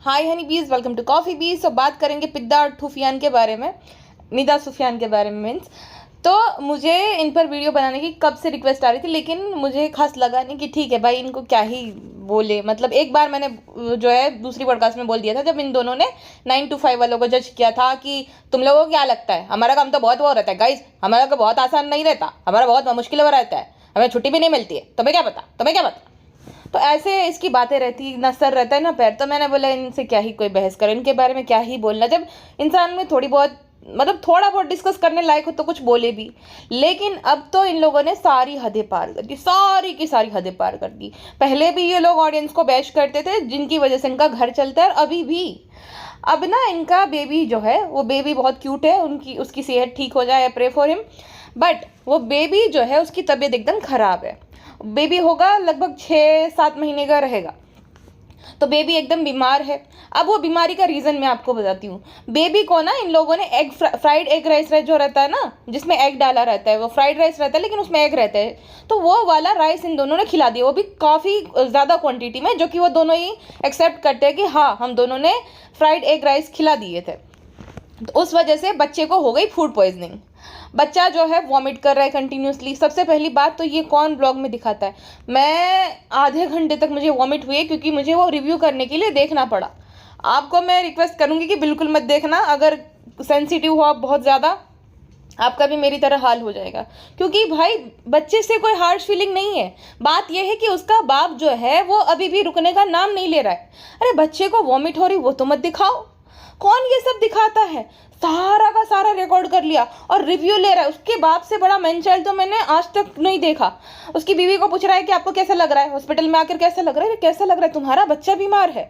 हाय हनी बीज, welcome to coffee बीज। तो बात करेंगे पिद्दा ठूफियान के बारे में, निदा सुफियान के बारे में मीन्स। तो मुझे इन पर वीडियो बनाने की कब से रिक्वेस्ट आ रही थी, लेकिन मुझे खास लगा नहीं कि ठीक है भाई, इनको क्या ही बोले। मतलब एक बार मैंने जो है दूसरी पॉडकास्ट में बोल दिया था, जब इन दोनों ने 9 to 5 वालों को जज किया था कि तुम लोगों को क्या लगता है, हमारा काम तो बहुत वो रहता है गाइज, हमारा काम बहुत आसान नहीं रहता, हमारा बहुत मुश्किल हो रहता है, हमें छुट्टी भी नहीं मिलती है, तुम्हें क्या पता, तुम्हें क्या पता। तो ऐसे इसकी बातें रहती, ना सर रहता है ना पैर। तो मैंने बोला इनसे क्या ही कोई बहस करे, इनके बारे में क्या ही बोलना, जब इंसान में थोड़ी बहुत थोड़ा बहुत डिस्कस करने लायक हो तो कुछ बोले भी। लेकिन अब तो इन लोगों ने सारी हदें पार कर दी, सारी की सारी हदें पार कर दी। पहले भी ये लोग ऑडियंस को बैश करते थे, जिनकी वजह से इनका घर चलता है, और अभी भी। अब ना इनका बेबी जो है, वो बेबी बहुत क्यूट है, उसकी सेहत ठीक हो जाए, प्रे फॉर हिम। बट वो बेबी जो है, उसकी तबीयत एकदम खराब है। बेबी होगा लगभग 6-7 महीने का रहेगा, तो बेबी एकदम बीमार है। अब वो बीमारी का रीज़न मैं आपको बताती हूँ। बेबी को ना इन लोगों ने फ्राइड एग राइस जो रहता है ना, जिसमें एग डाला रहता है, वो फ्राइड राइस रहता है लेकिन उसमें एग रहता है, तो वो वाला राइस इन दोनों ने खिला दिया, वो भी काफ़ी ज़्यादा क्वांटिटी में, जो कि वो दोनों ही एक्सेप्ट करते हैं कि हाँ, हम दोनों ने फ्राइड एग राइस खिला दिए थे। तो उस वजह से बच्चे को हो गई फूड पॉइजनिंग। बच्चा जो है वॉमिट कर रहा है कंटिन्यूसली। सबसे पहली बात तो ये कौन ब्लॉग में दिखाता है, मैं आधे घंटे तक मुझे वॉमिट हुई है, क्योंकि मुझे वो रिव्यू करने के लिए देखना पड़ा। आपको मैं रिक्वेस्ट करूँगी कि बिल्कुल मत देखना, अगर सेंसिटिव हो आप बहुत ज़्यादा, आपका भी मेरी तरह हाल हो जाएगा। क्योंकि भाई बच्चे से कोई हार्श फीलिंग नहीं है, बात यह है कि उसका बाप जो है वो अभी भी रुकने का नाम नहीं ले रहा है। अरे बच्चे को वॉमिट हो रही वो तो मत दिखाओ, कौन ये सब दिखाता है। सारा का सारा रिकॉर्ड कर लिया और रिव्यू ले रहा है। उसके बाप से बड़ा मैन चाइल्ड तो मैंने आज तक नहीं देखा। उसकी बीवी को पूछ रहा है कि आपको कैसा लग रहा है, हॉस्पिटल में आकर कैसा लग रहा है, कैसा लग रहा है, तुम्हारा बच्चा बीमार है।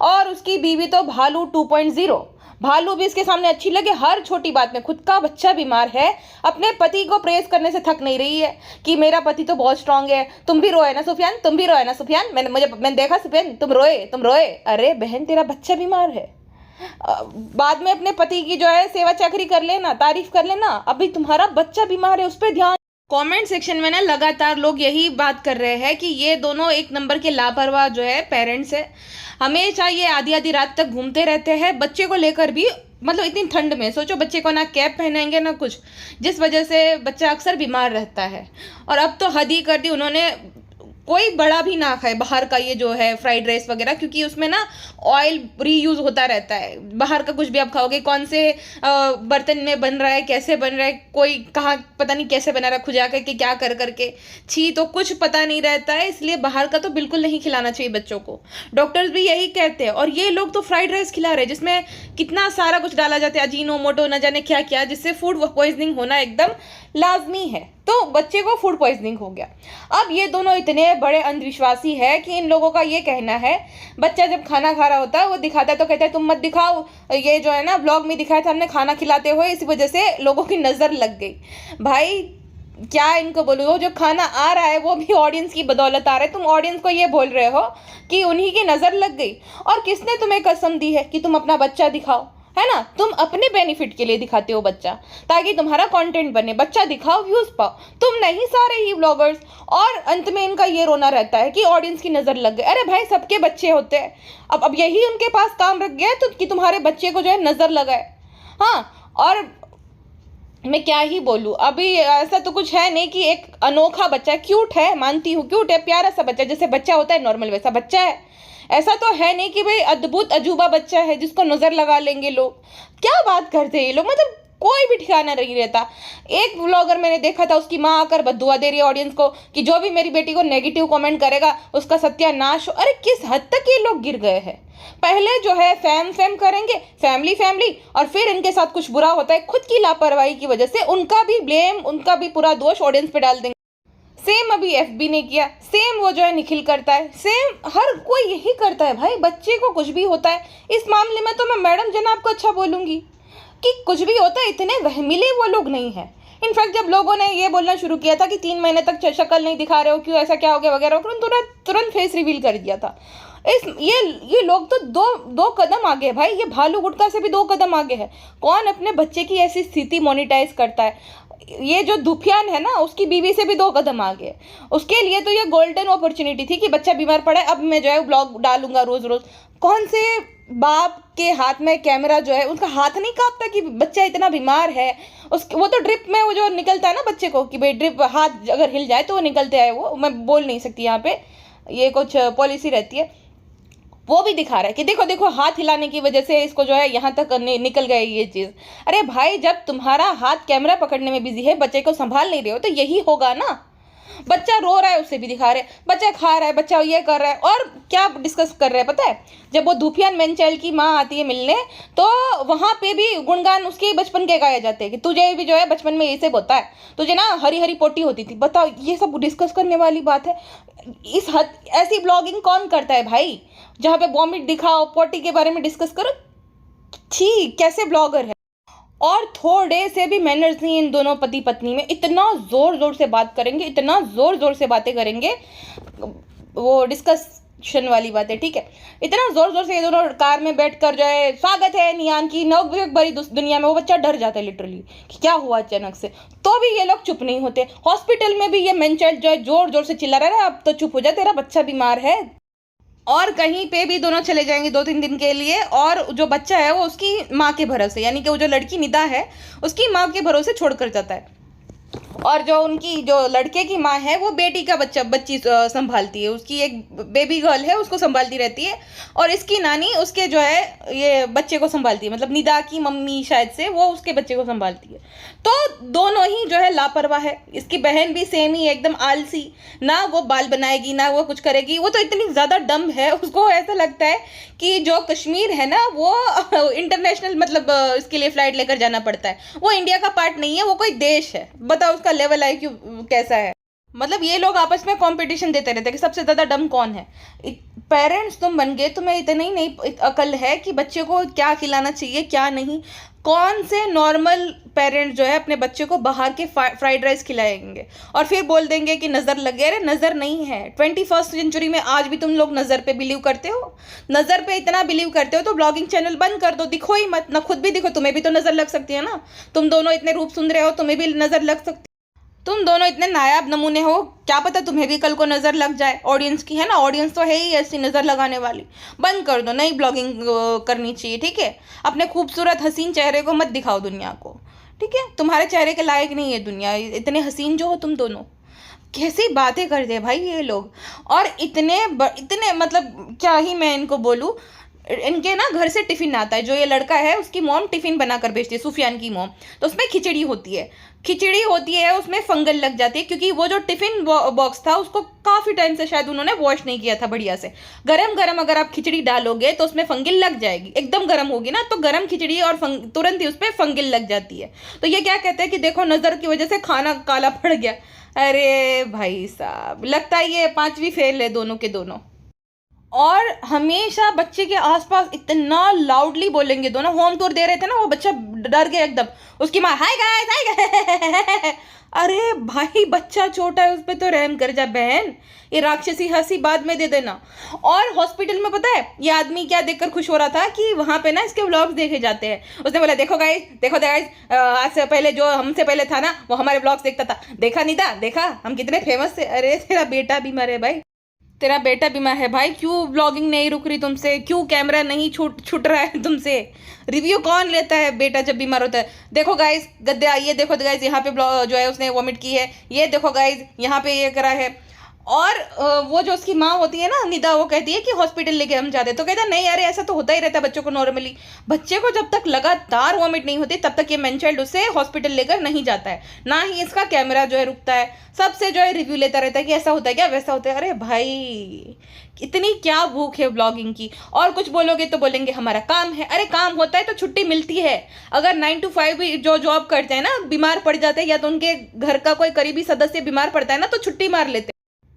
और उसकी बीवी तो भालू 2.0, भालू भी इसके सामने अच्छी लगे, हर छोटी बात में। खुद का बच्चा बीमार है, अपने पति को प्रेस करने से थक नहीं रही है कि मेरा पति तो बहुत स्ट्रांग है। तुम भी रोए ना सुफियान, तुम भी रोए ना सुफियान, मैंने देखा सुफियान, तुम रोए। अरे बहन, तेरा बच्चा बीमार है, बाद में अपने पति की जो है सेवा चाकरी कर लेना, तारीफ कर लेना, अभी तुम्हारा बच्चा बीमार है, उस पर ध्यान। कमेंट सेक्शन में ना लगातार लोग यही बात कर रहे हैं कि ये दोनों एक नंबर के लापरवाह जो है पेरेंट्स है। हमेशा ये आधी आधी रात तक घूमते रहते हैं बच्चे को लेकर भी। मतलब इतनी ठंड में सोचो, बच्चे को ना कैप पहनाएंगे ना कुछ, जिस वजह से बच्चा अक्सर बीमार रहता है। और अब तो हद ही कर दी उन्होंने, कोई बड़ा भी ना खाए बाहर का ये जो है फ्राइड राइस वगैरह, क्योंकि उसमें ना ऑयल रीयूज होता रहता है। बाहर का कुछ भी आप खाओगे, कौन से बर्तन में बन रहा है, कैसे बन रहा है, कोई कहाँ पता नहीं कैसे बना रहा है, खुजा करके क्या कर करके, छी, तो कुछ पता नहीं रहता है। इसलिए बाहर का तो बिल्कुल नहीं खिलाना चाहिए बच्चों को, डॉक्टर्स भी यही कहते हैं। और ये लोग तो फ्राइड राइस खिला रहे हैं जिसमें कितना सारा कुछ डाला जाता है, अजीनोमोटो न जाने क्या क्या, जिससे फूड पॉइजनिंग होना एकदम लाजमी है। तो बच्चे को फूड पॉइजनिंग हो गया। अब ये दोनों इतने बड़े अंधविश्वासी है कि इन लोगों का ये कहना है, बच्चा जब खाना खा रहा होता है वो दिखाता है तो कहता है तुम मत दिखाओ, ये जो है ना ब्लॉग में दिखाया था हमने खाना खिलाते हुए, इसी वजह से लोगों की नज़र लग गई। भाई क्या इनको बोलो, जो खाना आ रहा है वो भी ऑडियंस की बदौलत आ रहा है। तुम ऑडियंस को ये बोल रहे हो कि उन्हीं की नज़र लग गई। और किसने तुम्हें कसम दी है कि तुम अपना बच्चा दिखाओ, है ना? तुम अपने बेनिफिट के लिए दिखाते हो बच्चा, ताकि तुम्हारा कंटेंट बने, बच्चा दिखाओ, व्यूज पाओ। तुम नहीं, सारे ही ब्लॉगर्स। और अंत में इनका ये रोना रहता है कि ऑडियंस की नज़र लग गई। अरे भाई, सबके बच्चे होते हैं, अब यही उनके पास काम रख गया है तो कि तुम्हारे बच्चे को जो है नज़र लगाए। हाँ, और मैं क्या ही बोलूँ, अभी ऐसा तो कुछ है नहीं कि एक अनोखा बच्चा, क्यूट है, मानती हूँ क्यूट है, प्यारा सा बच्चा, जैसे बच्चा होता है नॉर्मल वैसा बच्चा है। ऐसा तो है नहीं कि भाई अद्भुत अजूबा बच्चा है जिसको नज़र लगा लेंगे लोग। क्या बात करते हैं ये लोग, मतलब कोई भी ठिकाना नहीं रहता। एक व्लॉगर मैंने देखा था, उसकी माँ आकर बद्दुआ दे रही है ऑडियंस को कि जो भी मेरी बेटी को नेगेटिव कमेंट करेगा उसका सत्यानाश हो। अरे किस हद तक ये लोग गिर गए हैं। पहले जो है फैम करेंगे, फैमिली, और फिर इनके साथ कुछ बुरा होता है, खुद की लापरवाही की वजह से उनका भी ब्लेम, उनका भी पूरा दोष ऑडियंस पे डाल देंगे। सेम अभी एफबी ने किया, सेम वो जो है निखिल करता है, सेम हर कोई यही करता है। भाई बच्चे को कुछ भी होता है, इस मामले में तो मैं मैडम जनाब को अच्छा बोलूँगी कि कुछ भी होता है, इतने वहमीले वो लोग नहीं हैं। इनफैक्ट जब लोगों ने ये बोलना शुरू किया था कि 3 महीने तक शक्ल नहीं दिखा रहे हो, क्यों ऐसा क्या हो गया वगैरह, तुरंत फेस रिवील कर दिया था। ये लोग तो दो कदम आगे है भाई, ये भालू गुटका से भी 2 कदम आगे है। कौन अपने बच्चे की ऐसी स्थिति मोनिटाइज करता है? ये जो धुफियान है ना, उसकी बीवी से भी 2 कदम आगे। उसके लिए तो ये गोल्डन अपॉर्चुनिटी थी कि बच्चा बीमार पड़ा है, अब मैं जो है ब्लॉग डालूंगा रोज रोज। कौन से बाप के हाथ में कैमरा जो है, उसका हाथ नहीं कांपता कि बच्चा इतना बीमार है। उस वो तो ड्रिप में वो जो निकलता है ना बच्चे को, कि भाई ड्रिप हाथ अगर हिल जाए तो वो निकलते आए, वो मैं बोल नहीं सकती यहाँ पे, ये कुछ पॉलिसी रहती है। वो भी दिखा रहा है कि देखो देखो हाथ हिलाने की वजह से इसको जो है यहाँ तक निकल गई ये चीज़। अरे भाई, जब तुम्हारा हाथ कैमरा पकड़ने में बिजी है, बच्चे को संभाल नहीं रहे हो, तो यही होगा ना। बच्चा रो रहा है उसे भी दिखा रहे, बच्चा खा रहा है, बच्चा ये कर रहा है। और क्या डिस्कस कर रहे हैं पता है, जब वो धूपियान मैनचैल की माँ आती है मिलने, तो वहां पे भी गुणगान उसके बचपन के गाए जाते हैं कि तुझे भी जो है बचपन में ये सब होता है, तुझे ना हरी हरी पोटी होती थी। बताओ, ये सब डिस्कस करने वाली बात है? इस हद ऐसी ब्लॉगिंग कौन करता है भाई, जहाँ पे वॉमिट दिखाओ, पोटी के बारे में डिस्कस करो? ठीक, कैसे ब्लॉगर है? और थोड़े से भी मैनर्स नहीं इन दोनों पति पत्नी में। इतना जोर जोर से बात करेंगे, इतना जोर जोर से बातें करेंगे, वो डिस्कशन वाली बात है, ठीक है। इतना जोर जोर से ये दोनों कार में बैठकर जो है, स्वागत है नियान की नव बड़ी दुनिया में, वो बच्चा डर जाता है लिटरली कि क्या हुआ अचानक से। तो भी ये लोग चुप नहीं होते। हॉस्पिटल में भी ये मैनचाइल्ड जो है जोर जोर से चिल्ला रहा है, अब तो चुप हो जा, तेरा बच्चा बीमार है। और कहीं पे भी दोनों चले जाएंगे 2-3 दिन के लिए, और जो बच्चा है वो उसकी माँ के भरोसे, यानी कि वो जो लड़की निदा है उसकी माँ के भरोसे छोड़कर जाता है। और जो उनकी जो लड़के की माँ है वो बेटी का बच्ची संभालती है, उसकी एक बेबी गर्ल है, उसको संभालती रहती है। और इसकी नानी उसके जो है ये बच्चे को संभालती है, मतलब निदा की मम्मी शायद से, वो उसके बच्चे को संभालती है। तो दोनों ही जो है लापरवाह है। इसकी बहन भी सेम ही, एकदम आलसी, ना वो बाल बनाएगी ना वो कुछ करेगी। वो तो इतनी ज़्यादा डम है, उसको ऐसा लगता है कि जो कश्मीर है ना वो इंटरनेशनल, मतलब इसके लिए फ्लाइट लेकर जाना पड़ता है, वो इंडिया का पार्ट नहीं है, वो कोई देश है। बताओ उसका लेवल IQ कैसा है। मतलब ये लोग आपस में कंपटीशन देते रहते हैं कि सबसे ज़्यादा डम कौन है। पेरेंट्स तुम बन गए, तुम्हें इतनी नहीं अकल है कि बच्चे को क्या खिलाना चाहिए क्या नहीं। कौन से नॉर्मल पेरेंट जो है अपने बच्चे को बाहर के फ्राइड राइस खिलाएंगे और फिर बोल देंगे कि नज़र लगे? अरे नज़र नहीं है। 21st सेंचुरी में आज भी तुम लोग नज़र पे बिलीव करते हो? नज़र पे इतना बिलीव करते हो तो ब्लॉगिंग चैनल बंद कर दो, दिखो ही मत ना, खुद भी दिखो, तुम्हें भी तो नज़र लग सकती है ना। तुम दोनों इतने रूप सुंदर हो, तुम्हें भी नज़र लग सकती। तुम दोनों इतने नायाब नमूने हो, क्या पता तुम्हें भी कल को नज़र लग जाए। ऑडियंस की है ना, ऑडियंस तो है ही ऐसी नज़र लगाने वाली। बंद कर दो, नई ब्लॉगिंग करनी चाहिए, ठीक है। अपने खूबसूरत हसीन चेहरे को मत दिखाओ दुनिया को, ठीक है। तुम्हारे चेहरे के लायक नहीं है दुनिया, इतने हसीन जो हो तुम दोनों। कैसी बातें करते हैं भाई ये लोग। और इतने मतलब क्या ही मैं इनको बोलूँ। इनके ना घर से टिफ़िन आता है, जो ये लड़का है उसकी मॉम टिफ़िन बनाकर भेजती है, सुफियान की मॉम। तो उसमें खिचड़ी होती है, उसमें फंगल लग जाती है, क्योंकि वो जो टिफ़िन बॉक्स था उसको काफ़ी टाइम से शायद उन्होंने वॉश नहीं किया था बढ़िया से। गरम गरम अगर आप खिचड़ी डालोगे तो उसमें फंगिल लग जाएगी, एकदम गरम होगी ना, तो गरम खिचड़ी और तुरंत ही उस पर फंगिल लग जाती है। तो ये क्या कहते हैं कि देखो नज़र की वजह से खाना काला पड़ गया। अरे भाई साहब, लगता है ये 5वीं फेल है दोनों के दोनों। और हमेशा बच्चे के आसपास इतना लाउडली बोलेंगे दोनों। होम टूर दे रहे थे ना, वो बच्चा डर गया एकदम। उसकी माँ हाय गाइस हाय गाइस। अरे भाई, बच्चा छोटा है, उस पर तो रहम कर जा बहन, ये राक्षसी हंसी बाद में दे देना। और हॉस्पिटल में पता है ये आदमी क्या देखकर खुश हो रहा था कि वहाँ पे ना इसके व्लॉग्स देखे जाते हैं। उसने बोला देखो गाइस, देखो गाइस, आज से पहले जो हमसे पहले था ना वो हमारे व्लॉग्स देखता था, देखा नहीं था, देखा हम कितने फेमस थे। अरे तेरा बेटा बीमार है भाई, तेरा बेटा बीमार है भाई, क्यों ब्लॉगिंग नहीं रुक रही तुमसे, क्यों कैमरा नहीं छूट रहा है तुमसे। रिव्यू कौन लेता है बेटा जब बीमार होता है? देखो गाइस गद्दे आइए, देखो गाइस यहाँ पे जो है उसने वॉमिट की है, ये देखो गाइस यहाँ पे ये करा है। और वो जो उसकी माँ होती है ना निदा, वो कहती है कि हॉस्पिटल लेके हम जाते, तो कहता है नहीं अरे ऐसा तो होता ही रहता है बच्चों को नॉर्मली। बच्चे को जब तक लगातार वॉमिट नहीं होती तब तक ये मैनचाइल्ड उसे हॉस्पिटल लेकर नहीं जाता है, ना ही इसका कैमरा जो है रुकता है। सबसे जो है रिव्यू लेता रहता है कि ऐसा होता है क्या, वैसा होता है। अरे भाई, इतनी क्या भूख है ब्लॉगिंग की। और कुछ बोलोगे तो बोलेंगे हमारा काम है। अरे काम होता है तो छुट्टी मिलती है। अगर 9 to 5 भी जो जॉब करते हैं ना बीमार पड़ जाते हैं, या तो उनके घर का कोई करीबी सदस्य बीमार पड़ता है ना, तो छुट्टी मार लेते हैं।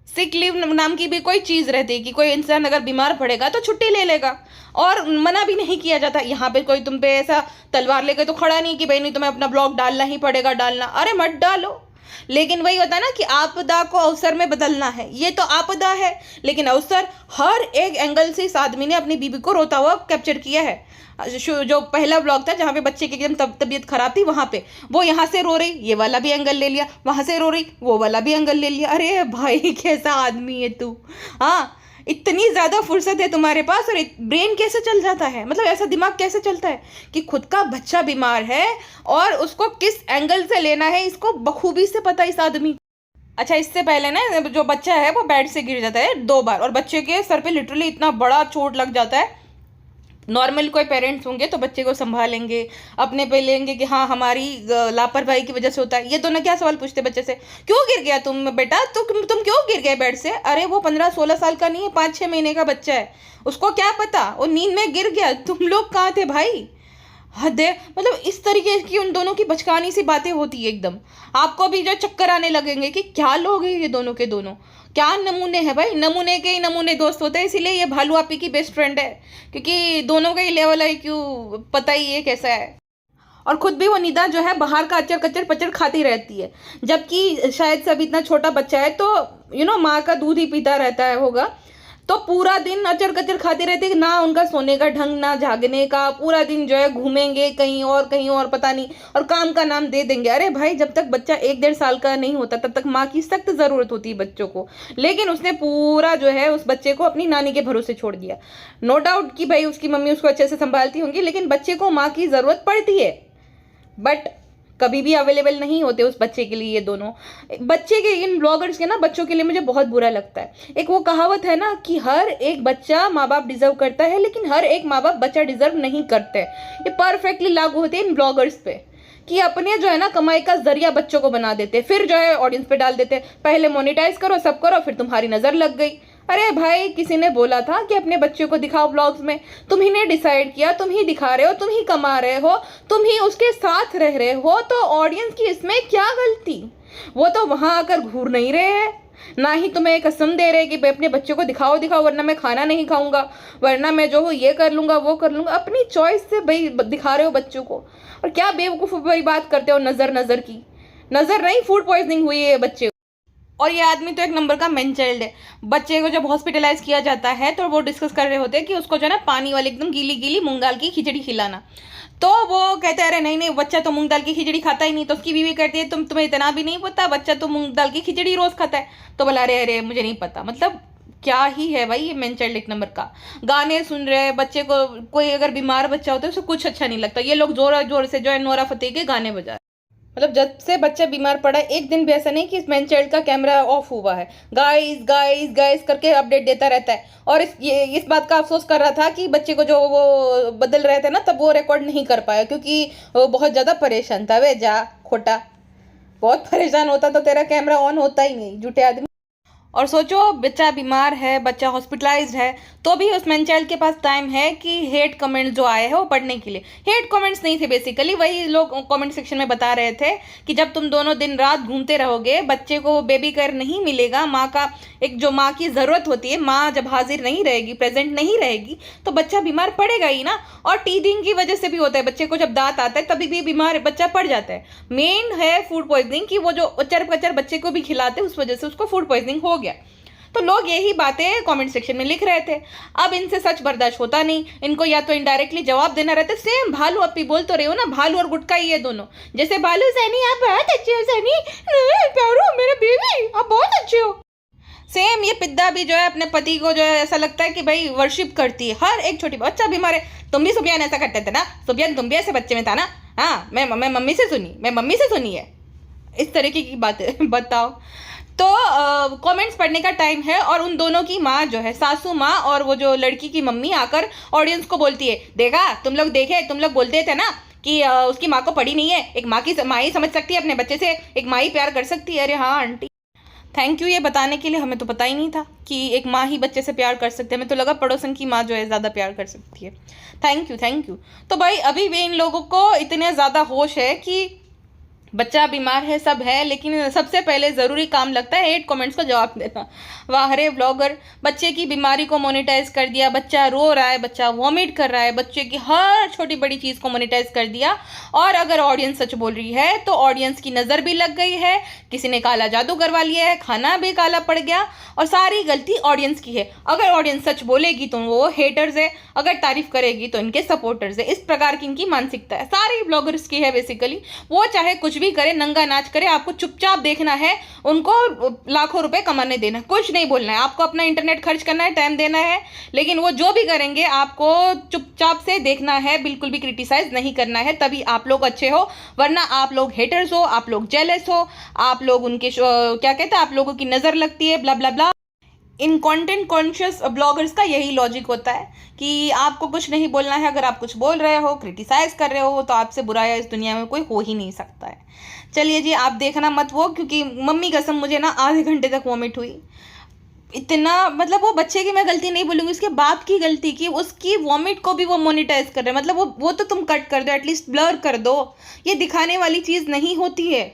सिक लीव नाम की भी कोई चीज़ रहती है कि कोई इंसान अगर बीमार पड़ेगा तो छुट्टी ले लेगा, और मना भी नहीं किया जाता। यहाँ पे कोई तुम पे ऐसा तलवार लेके तो खड़ा नहीं कि भाई नहीं तुम्हें अपना ब्लॉग डालना ही पड़ेगा डालना। अरे मत डालो, लेकिन वही होता है ना कि आपदा को अवसर में बदलना है, ये तो आपदा है लेकिन अवसर। हर एक एंगल से इस आदमी ने अपनी बीबी को रोता हुआ कैप्चर किया है। जो पहला ब्लॉग था जहाँ पे बच्चे की एकदम तबीयत खराब थी, वहाँ पे वो यहाँ से रो रही, ये वाला भी एंगल ले लिया, वहाँ से रो रही, वो वाला भी एंगल ले लिया। अरे भाई कैसा आदमी है तू। हाँ, इतनी ज़्यादा फुर्सत है तुम्हारे पास और ब्रेन कैसे चल जाता है, मतलब ऐसा दिमाग कैसे चलता है कि खुद का बच्चा बीमार है और उसको किस एंगल से लेना है, इसको बखूबी से पता इस आदमी। अच्छा, इससे पहले ना जो बच्चा है वो बेड से गिर जाता है 2 बार और बच्चे के सर पे लिटरली इतना बड़ा चोट लग जाता है। नॉर्मल कोई पेरेंट्स होंगे तो बच्चे को संभालेंगे, अपने पे लेंगे कि हाँ हमारी लापरवाही की वजह से होता है। ये दोनों क्या सवाल पूछते बच्चे से, क्यों गिर गया तुम बेटा, तुम क्यों गिर गए बेड से? अरे वो 15-16 साल का नहीं है, 5-6 महीने का बच्चा है, उसको क्या पता, वो नींद में गिर गया। तुम लोग कहाँ थे भाई? हद है। मतलब इस तरीके की उन दोनों की बचकानी सी बातें होती है एकदम। आपको भी जो चक्कर आने लगेंगे कि क्या लोग हैं ये दोनों के दोनों, क्या नमूने हैं भाई। नमूने के ही नमूने दोस्त होते हैं, इसीलिए ये भालू आपी की बेस्ट फ्रेंड है, क्योंकि दोनों का ही लेवल है, क्यों पता ही है कैसा है। और खुद भी वो निदा जो है बाहर का अचर कचर पचर खाती रहती है, जबकि शायद से अभी इतना छोटा बच्चा है तो माँ का दूध ही पीता रहता है होगा, तो पूरा दिन अचर कचर खाती रहती है, ना उनका सोने का ढंग ना जागने का, पूरा दिन जो है घूमेंगे कहीं और पता नहीं, और काम का नाम दे देंगे। अरे भाई जब तक बच्चा 1-1.5 साल का नहीं होता तब तक माँ की सख्त ज़रूरत होती है बच्चों को, लेकिन उसने पूरा जो है उस बच्चे को अपनी नानी के भरोसे छोड़ दिया। नो डाउट कि भाई उसकी मम्मी उसको अच्छे से संभालती होंगी, लेकिन बच्चे को माँ की ज़रूरत पड़ती है, बट कभी भी अवेलेबल नहीं होते उस बच्चे के लिए। ये दोनों बच्चे के, इन ब्लॉगर्स के ना बच्चों के लिए मुझे बहुत बुरा लगता है। एक वो कहावत है ना कि हर एक बच्चा माँ बाप डिजर्व करता है, लेकिन हर एक माँ बाप बच्चा डिजर्व नहीं करते। ये परफेक्टली लागू होते हैं इन ब्लॉगर्स पे, कि अपने जो है ना कमाई का जरिया बच्चों को बना देते, फिर जो है ऑडियंस पे डाल देते, पहले मोनेटाइज करो सब करो, फिर तुम्हारी नज़र लग गई। अरे भाई किसी ने बोला था कि अपने बच्चों को दिखाओ ब्लॉग्स में, तुम ही ने डिसाइड किया, तुम ही दिखा रहे हो, तुम ही कमा रहे हो, तुम ही उसके साथ रह रहे हो, तो ऑडियंस की इसमें क्या गलती? वो तो वहां आकर घूर नहीं रहे हैं, ना ही तुम्हें कसम दे रहे कि भाई अपने बच्चों को दिखाओ वरना मैं खाना नहीं खाऊंगा, वरना मैं जो हो ये कर लूंगा वो कर लूंगा। अपनी चॉइस से भाई दिखा रहे हो बच्चों को, और क्या बेवकूफ़ बड़ी बात करते हो नज़र की। नज़र नहीं, फूड पॉइजनिंग हुई है बच्चे। और ये आदमी तो एक नंबर का मेन चाइल्ड है। बच्चे को जब हॉस्पिटलाइज किया जाता है तो वो डिस्कस कर रहे होते हैं कि उसको जो है ना पानी वाली एकदम गीली गीली मूंग दाल की खिचड़ी खिलाना, तो वो कहते हैं अरे नहीं बच्चा तो मूंग दाल की खिचड़ी खाता ही नहीं। तो उसकी बीवी कहती है तुम्हें इतना भी नहीं पता, बच्चा तो मूंग दाल की खिचड़ी रोज खाता है। तो बोला अरे मुझे नहीं पता। मतलब क्या ही है भाई ये मेन चाइल्ड एक नंबर का। गाने सुन रहे हैं बच्चे को, कोई अगर बीमार बच्चा होता है उसको कुछ अच्छा नहीं लगता, ये लोग जोर से जो है नोरा फतेही के गाने बजा। मतलब जब से बच्चा बीमार पड़ा एक दिन भी ऐसा नहीं कि इस मैन चाइल्ड का कैमरा ऑफ हुआ है, गाइस करके अपडेट देता रहता है। और इस बात का अफसोस कर रहा था कि बच्चे को जो वो बदल रहे थे ना तब वो रिकॉर्ड नहीं कर पाया, क्योंकि वो बहुत ज़्यादा परेशान था। वे जा खोटा, बहुत परेशान होता तो तेरा कैमरा ऑन होता ही नहीं, झूठे आदमी। और सोचो बच्चा बीमार है, बच्चा हॉस्पिटलाइज्ड है, तो भी उस मैन चाइल्ड के पास टाइम है कि हेट कमेंट्स जो आए हैं वो पढ़ने के लिए। हेट कमेंट्स नहीं थे, बेसिकली वही लोग कमेंट सेक्शन में बता रहे थे कि जब तुम दोनों दिन रात घूमते रहोगे, बच्चे को बेबी केयर नहीं मिलेगा, माँ का एक जो माँ की ज़रूरत होती है, माँ जब हाजिर नहीं रहेगी, प्रेजेंट नहीं रहेगी, तो बच्चा बीमार पड़ेगा ही ना। और टीथिंग की वजह से भी होता है, बच्चे को जब दांत आता है तभी भी बीमार बच्चा पड़ जाता है। मेन है फूड पॉइजनिंग, कि वो जो अचर कचर बच्चे को भी खिलाते हैं उस वजह से उसको फूड पॉइजनिंग हो गया। तो लोग यही बातें कमेंट सेक्शन में लिख रहे थे। अब इनसे सच बर्दाश्त होता नहीं, इनको या तो इनडायरेक्टली जवाब देना रहता है। सेम भालू अपी बोल तो रहे हो ना, भालू और गुटका ही है दोनों। जैसे भालू सैनी आप बहुत अच्छे हो, सैनी प्यारो मेरे बेबी आप बहुत अच्छे हो। सेम ये पिद्दा भी जो है अपने पति को जो है ऐसा लगता है कि भाई वर्शिप करती है। हर एक छोटी बच्चा बीमार है, तुम भी सुबियान ऐसा करते थे ना, सुबियान तुम भी ऐसे बच्चे में था ना, हाँ मैं मम्मी से सुनी है, इस तरीके की बातें बताओ। तो कमेंट्स पढ़ने का टाइम है, और उन दोनों की माँ जो है, सासू माँ और वो जो लड़की की मम्मी आकर ऑडियंस को बोलती है, देखा तुम लोग बोलते थे ना कि उसकी माँ को पड़ी नहीं है, एक माँ ही समझ सकती है अपने बच्चे से, एक माँ ही प्यार कर सकती है। अरे हाँ आंटी, थैंक यू ये बताने के लिए, हमें तो पता ही नहीं था कि एक माँ ही बच्चे से प्यार कर सकते हैं। हमें तो लगा पड़ोसन की माँ जो है ज़्यादा प्यार कर सकती है। Thank you. तो भाई अभी भी इन लोगों को इतने ज़्यादा होश है कि बच्चा बीमार है, सब है, लेकिन सबसे पहले ज़रूरी काम लगता है हेट कमेंट्स का जवाब देना। वाह रे ब्लॉगर, बच्चे की बीमारी को मोनेटाइज कर दिया, बच्चा रो रहा है, बच्चा वॉमिट कर रहा है, बच्चे की हर छोटी बड़ी चीज़ को मोनेटाइज कर दिया। और अगर ऑडियंस सच बोल रही है तो ऑडियंस की नज़र भी लग गई है, किसी ने काला जादू करवा लिया है, खाना भी काला पड़ गया, और सारी गलती ऑडियंस की है। अगर ऑडियंस सच बोलेगी तो वो हेटर्स है, अगर तारीफ करेगी तो इनके सपोर्टर्स है। इस प्रकार की इनकी मानसिकता है, सारी ब्लॉगर्स की है बेसिकली। वो चाहे कुछ भी करे, नंगा नाच करे, आपको चुपचाप देखना है, उनको लाखों रुपए कमाने देना, कुछ नहीं बोलना है, आपको अपना इंटरनेट खर्च करना है, टाइम देना है, लेकिन वो जो भी करेंगे आपको चुपचाप से देखना है, बिल्कुल भी क्रिटिसाइज नहीं करना है, तभी आप लोग अच्छे हो। वरना आप लोग हेटर्स हो, आप लोग जेलस हो, आप लोग उनके क्या कहते हैं, आप लोगों की नज़र लगती है, ब्ला ब्ला ब्ला। इन कंटेंट कॉन्शियस ब्लॉगर्स का यही लॉजिक होता है कि आपको कुछ नहीं बोलना है, अगर आप कुछ बोल रहे हो, क्रिटिसाइज कर रहे हो, तो आपसे बुरा इस दुनिया में कोई हो ही नहीं सकता है। चलिए जी, आप देखना मत वो, क्योंकि मम्मी कसम मुझे ना आधे घंटे तक वॉमिट हुई। इतना मतलब वो बच्चे की मैं गलती नहीं बोलूँगी, उसके बाप की गलती की, उसकी वॉमिट को भी वो मोनिटाइज कर रहे हैं। मतलब वो तो तुम कट कर दो, एटलीस्ट ब्लर कर दो, ये दिखाने वाली चीज़ नहीं होती है,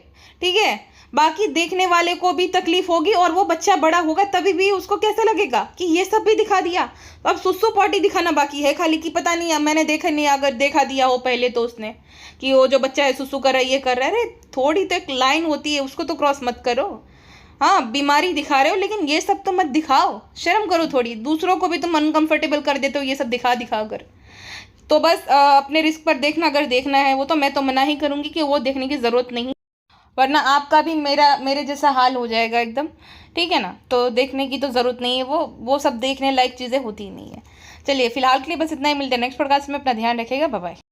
ठीक है। बाकी देखने वाले को भी तकलीफ होगी, और वो बच्चा बड़ा होगा तभी भी उसको कैसा लगेगा कि ये सब भी दिखा दिया। अब सुसु पॉटी दिखाना बाकी है खाली, कि पता नहीं, मैंने देखा नहीं, अगर देखा दिया हो पहले तो उसने कि वो जो बच्चा है सुसु कर रहा है, ये कर रहा है, अरे थोड़ी तो एक लाइन होती है, उसको तो क्रॉस मत करो। हाँ, बीमारी दिखा रहे हो, लेकिन ये सब तो मत दिखाओ, शर्म करो थोड़ी, दूसरों को भी तुम अनकंफर्टेबल कर देते हो ये सब दिखा दिखा कर। तो बस अपने रिस्क पर देखना, अगर देखना है वो, तो मैं तो मना ही करूँगी कि वो देखने की ज़रूरत नहीं, वरना आपका भी मेरे जैसा हाल हो जाएगा एकदम, ठीक है ना। तो देखने की तो ज़रूरत नहीं है, वो सब देखने लायक चीज़ें होती ही नहीं है। चलिए फिलहाल के लिए बस इतना ही, मिलते हैं नेक्स्ट पॉडकास्ट में, अपना ध्यान रखिएगा, बाय बाय।